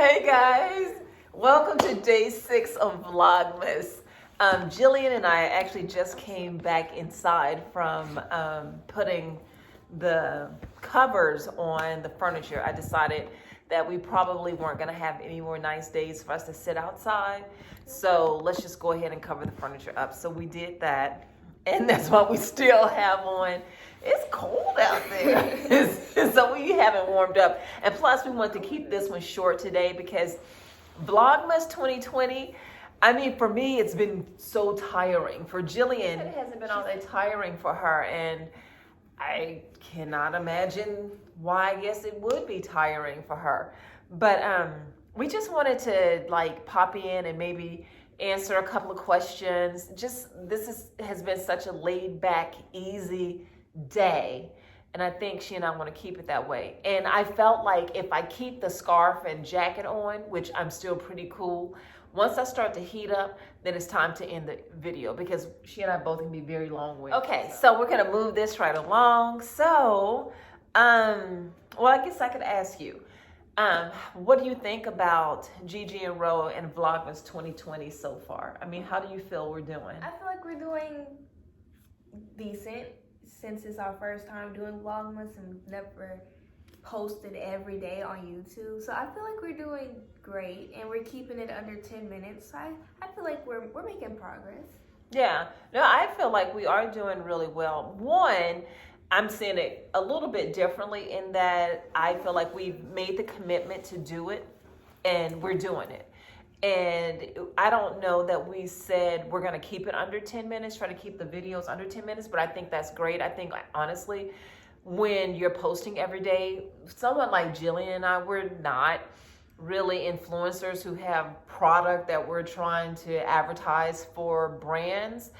Hey guys, welcome to day 6 of Vlogmas. Jillian and I actually just came back inside from putting the covers on the furniture. I decided that we probably weren't going to have any more nice days for us to sit outside. So let's just go ahead and cover the furniture up. So we did that. And that's what we still have on. It's cold out there. So we haven't warmed up. And plus we want to keep this one short today because Vlogmas 2020, I mean, for me, it's been so tiring. For Jillian, it hasn't been all that tiring for her. And I cannot imagine why. I guess it would be tiring for her. But we just wanted to like pop in and maybe answer a couple of questions. Has been such a laid back, easy day. And I think she and I want to keep it that way. And I felt like if I keep the scarf and jacket on, which I'm still pretty cool, once I start to heat up, then it's time to end the video because she and I both can be very long-winded. Okay, so we're gonna move this right along. So, well, I guess I could ask you, what do you think about Gigi and Ro and Vlogmas 2020 so far? I mean, how do you feel we're doing? I feel like we're doing decent since it's our first time doing Vlogmas and we've never posted every day on YouTube. So I feel like we're doing great and we're keeping it under 10 minutes. So I feel like we're making progress. Yeah, no, I feel like we are doing really well. One, I'm seeing it a little bit differently in that I feel like we've made the commitment to do it and we're doing it. And I don't know that we said we're going to keep it under 10 minutes, try to keep the videos under 10 minutes, but I think that's great. I think honestly, when you're posting every day, someone like Jillian and I, we're not really influencers who have product that we're trying to advertise for brands.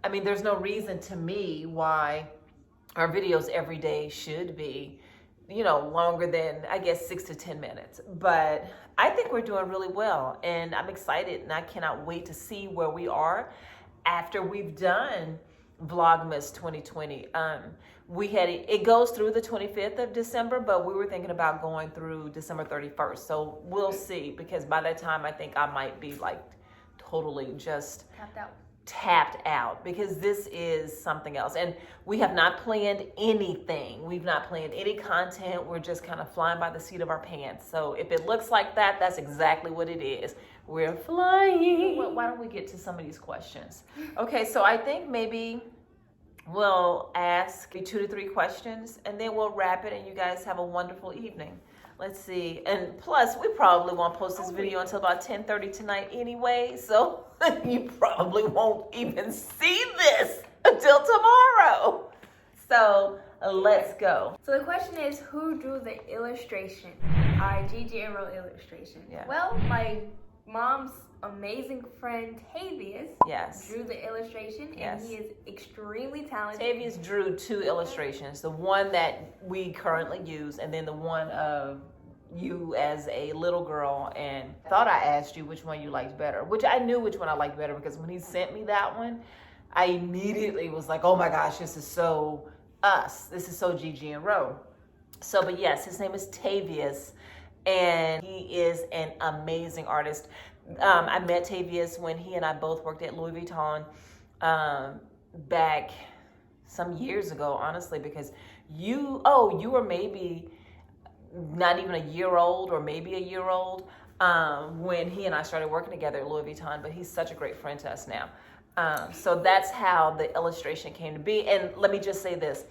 I mean, there's no reason to me why our videos every day should be, longer than, I guess, 6 to 10 minutes. But I think we're doing really well. And I'm excited and I cannot wait to see where we are after we've done Vlogmas 2020. It goes through the 25th of December, but we were thinking about going through December 31st. So we'll see, because by that time, I think I might be like totally just tapped out because this is something else. And we have not planned anything. We've not planned any content. We're just kind of flying by the seat of our pants. So if it looks like that, that's exactly what it is. We're flying. Well, why don't we get to some of these questions? Okay, so I think maybe we'll ask 2 to 3 questions and then we'll wrap it and you guys have a wonderful evening. Let's see. And plus, we probably won't post this video until about 10:30 tonight anyway. So you probably won't even see this until tomorrow. So let's go. So the question is, who drew the illustration? Our Gigi and Ro illustration. Yeah. Well, my mom's amazing friend Tavius drew the illustration, and he is extremely talented. Tavius drew 2 illustrations, the one that we currently use and then the one of you as a little girl. And I thought I asked you which one you liked better, which I knew which one I liked better because when he sent me that one, I immediately was like, oh my gosh, this is so us. This is so Gigi and Ro. So, but yes, his name is Tavius and he is an amazing artist. I met Tavius when he and I both worked at Louis Vuitton back some years ago, honestly, because you were maybe not even a year old or maybe a year old when he and I started working together at Louis Vuitton, but he's such a great friend to us now. So that's how the illustration came to be. And let me just say this.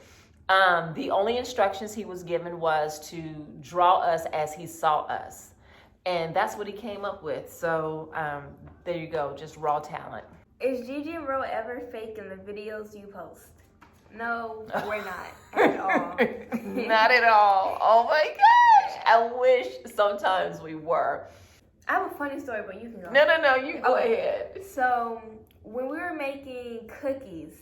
The only instructions he was given was to draw us as he saw us. And that's what he came up with. So there you go, just raw talent. Is Gigi and Ro ever fake in the videos you post? No, we're not at all. Not at all. Oh my gosh. I wish sometimes we were. I have a funny story, but you can go. No, you go ahead. So when we were making cookies.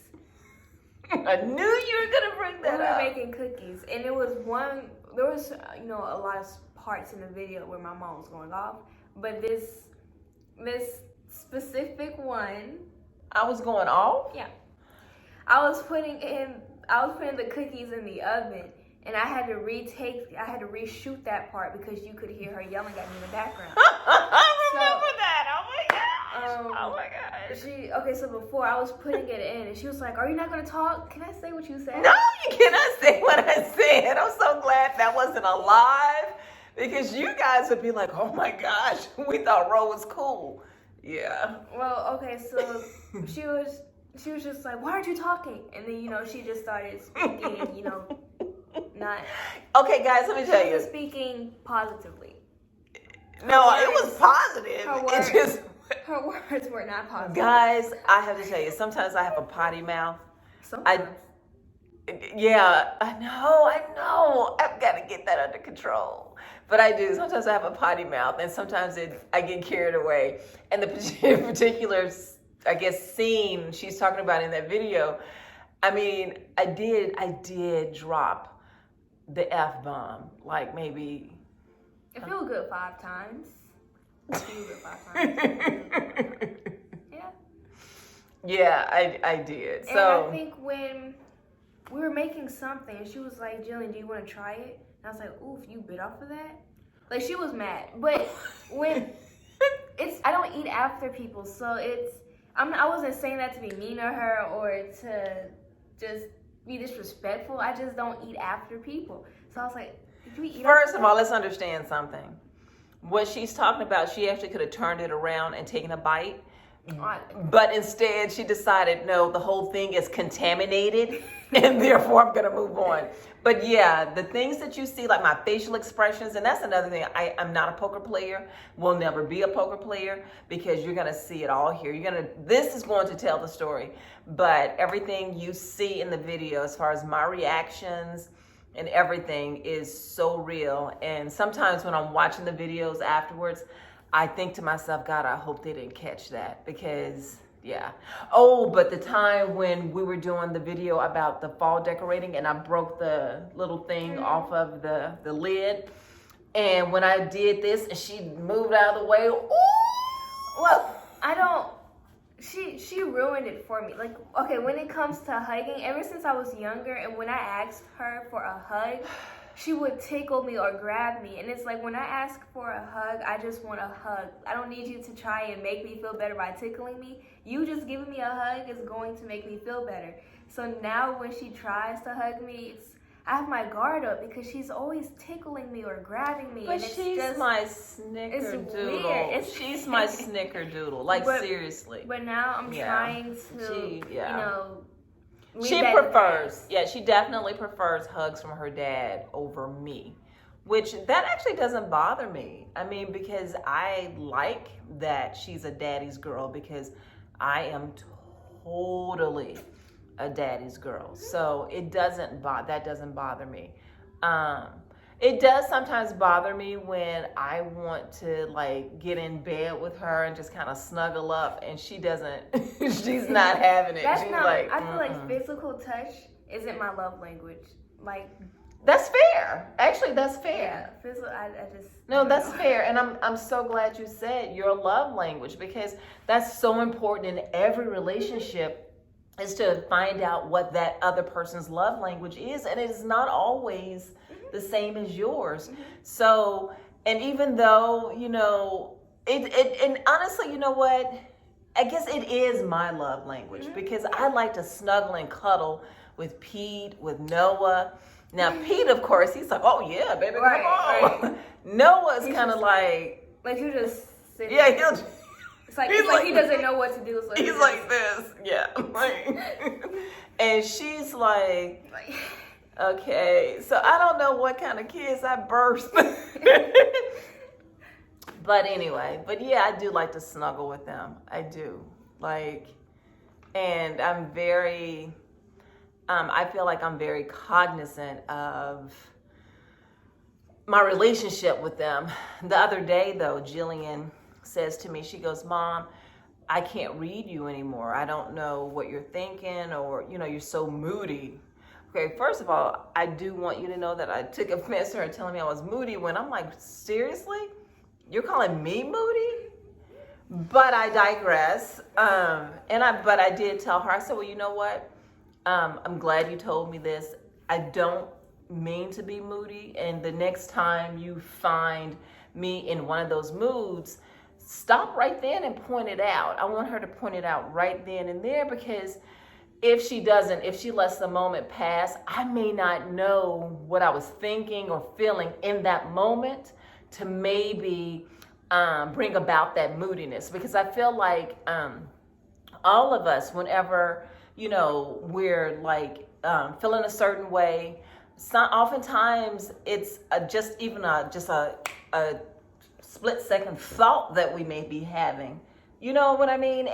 I knew you were going to bring that up. We were making cookies. And there was a lot of parts in the video where my mom was going off, but this specific one, I was going off? Yeah. I was putting the cookies in the oven and I had to reshoot that part because you could hear her yelling at me in the background. I remember that. Oh my gosh. Oh my gosh. So before I was putting it in, and she was like, "Are you not gonna talk? Can I say what you said?" No, you cannot say what I said. I'm so glad that wasn't alive, because you guys would be like, "Oh my gosh, we thought Ro was cool." Yeah. Well, okay, so she was just like, "Why aren't you talking?" And then she just started speaking, not. Okay, guys, let me tell you. Speaking positively. No, it was positive. Her words were not positive. Guys, I have to tell you, sometimes I have a potty mouth. Sometimes. Yeah, I know. I've got to get that under control. But I do. Sometimes I have a potty mouth, and sometimes I get carried away. And the particular, I guess, scene she's talking about in that video, I mean, I did drop the F-bomb, like maybe. It feels good 5 times. Yeah. Yeah, I did. And I think when we were making something, and she was like, "Jillian, do you want to try it?" And I was like, "Oof, you bit off of that?" Like, she was mad. But when I don't eat after people, so I wasn't saying that to be mean to her or to just be disrespectful. I just don't eat after people. So I was like, "Did you eat?" First of all, let's understand something. What she's talking about, she actually could have turned it around and taken a bite. But instead, she decided, no, the whole thing is contaminated, and therefore I'm going to move on. But yeah, the things that you see, like my facial expressions, and that's another thing. I'm not a poker player, will never be a poker player, because you're going to see it all here. This is going to tell the story. But everything you see in the video, as far as my reactions and everything, is so real. And sometimes when I'm watching the videos afterwards, I think to myself, God, I hope they didn't catch that, because, yeah. Oh, but the time when we were doing the video about the fall decorating, and I broke the little thing off of the lid, and when I did this, and she moved out of the way, ooh! Well, she ruined it for me. Like, okay, when it comes to hugging, ever since I was younger, and when I asked her for a hug, she would tickle me or grab me. And it's like, when I ask for a hug, I just want a hug. I don't need you to try and make me feel better by tickling me. You just giving me a hug is going to make me feel better. So now when she tries to hug me, I have my guard up, because she's always tickling me or grabbing me. But and she's just my snickerdoodle. Weird. She's my snickerdoodle. Like, seriously. But now I'm trying to, She prefers, she definitely prefers hugs from her dad over me, which that actually doesn't bother me. I mean, because I like that she's a daddy's girl, because I am totally a daddy's girl. So that doesn't bother me. It does sometimes bother me when I want to, like, get in bed with her and just kind of snuggle up, and she doesn't. She's not having it. I feel like physical touch isn't my love language. Like, that's fair. Actually, that's fair. Yeah, physical. No, that's fair, and I'm so glad you said your love language, because that's so important in every relationship, is to find out what that other person's love language is, and it is not always the same as yours. So, and even though, and honestly, you know what? I guess it is my love language, because I like to snuggle and cuddle with Pete, with Noah. Now, Pete, of course, he's like, oh yeah, baby, come on. Right. Noah's kind of like you just sit there. Yeah, it's like he doesn't know what to do. So he's like this, yeah. And she's like, okay, so I don't know what kind of kids I birthed. But anyway, yeah, I do like to snuggle with them. I do. And I'm very, I feel like I'm very cognizant of my relationship with them. The other day, though, Jillian says to me, she goes, Mom, I can't read you anymore. I don't know what you're thinking, or, you're so moody. Okay, first of all, I do want you to know that I took offense to her telling me I was moody, when I'm like, seriously? You're calling me moody? But I digress. But I did tell her, I said, well, you know what? I'm glad you told me this. I don't mean to be moody. And the next time you find me in one of those moods, stop right then and point it out. I want her to point it out right then and there, because if she doesn't, if she lets the moment pass, I may not know what I was thinking or feeling in that moment to maybe bring about that moodiness. Because I feel like all of us, whenever, we're like feeling a certain way, oftentimes it's just a split second thought that we may be having. You know what I mean?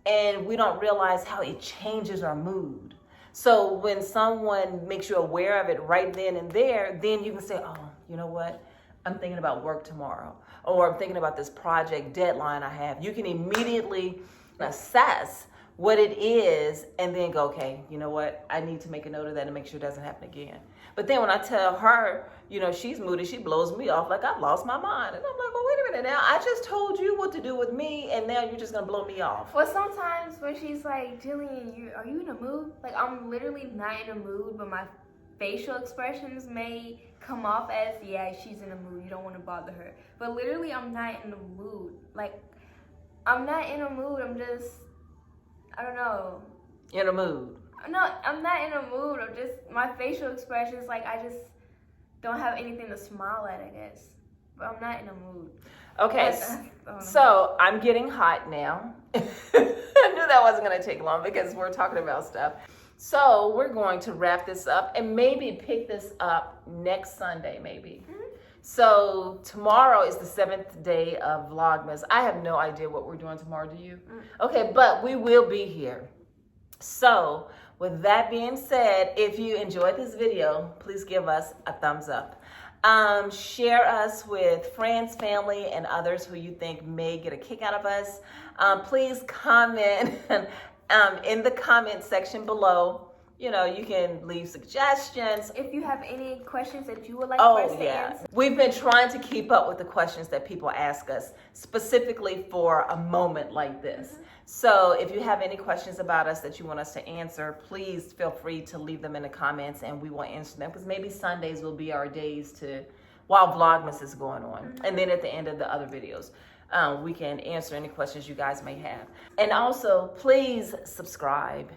And we don't realize how it changes our mood. So when someone makes you aware of it right then and there, then you can say, oh, you know what? I'm thinking about work tomorrow, or I'm thinking about this project deadline I have. You can immediately assess what it is and then go, okay, you know what? I need to make a note of that and make sure it doesn't happen again. But then when I tell her, she's moody, she blows me off like I've lost my mind. And I'm like, oh, wait a minute now. I just told you what to do with me, and now you're just going to blow me off. Well, sometimes when she's like, Jillian, are you in a mood? Like, I'm literally not in a mood, but my facial expressions may come off as, yeah, she's in a mood. You don't want to bother her. But literally, I'm not in a mood. Like, I'm not in a mood. I'm just, I don't know. In a mood. No, I'm not in a mood. I'm just, my facial expressions, like, I just don't have anything to smile at, I guess. But I'm not in a mood. Okay, so I'm getting hot now. I knew that wasn't going to take long because we're talking about stuff. So we're going to wrap this up and maybe pick this up next Sunday, maybe. Mm-hmm. So tomorrow is the 7th day of Vlogmas. I have no idea what we're doing tomorrow, do you? Mm-hmm. Okay, but we will be here. So with that being said, if you enjoyed this video, please give us a thumbs up. Share us with friends, family, and others who you think may get a kick out of us. Please comment in the comment section below. You can leave suggestions. If you have any questions that you would like for us to answer. We've been trying to keep up with the questions that people ask us, specifically for a moment like this. Mm-hmm. So if you have any questions about us that you want us to answer, please feel free to leave them in the comments and we will answer them, because maybe Sundays will be our days while Vlogmas is going on. Mm-hmm. And then at the end of the other videos, we can answer any questions you guys may have. And also, please subscribe.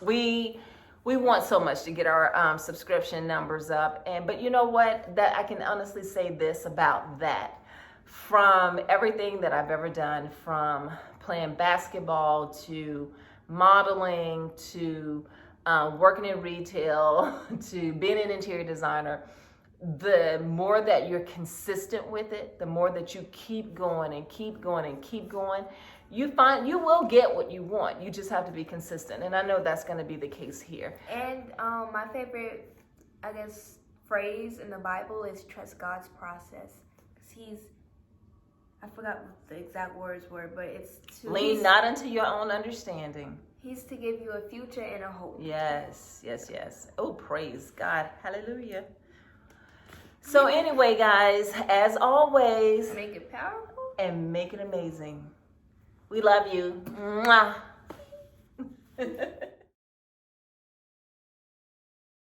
We want so much to get our subscription numbers up. But you know what? That I can honestly say this about that. From everything that I've ever done, from playing basketball to modeling to working in retail to being an interior designer, the more that you're consistent with it, the more that you keep going and keep going and keep going, you will get what you want. You just have to be consistent. And I know that's going to be the case here. And my favorite, I guess, phrase in the Bible is trust God's process. Because I forgot what the exact words were, but it's to lean not unto your own understanding. He's to give you a future and a hope. Yes, yes, yes. Oh, praise God. Hallelujah. So anyway, guys, as always, make it powerful and make it amazing. We love you. Mwah.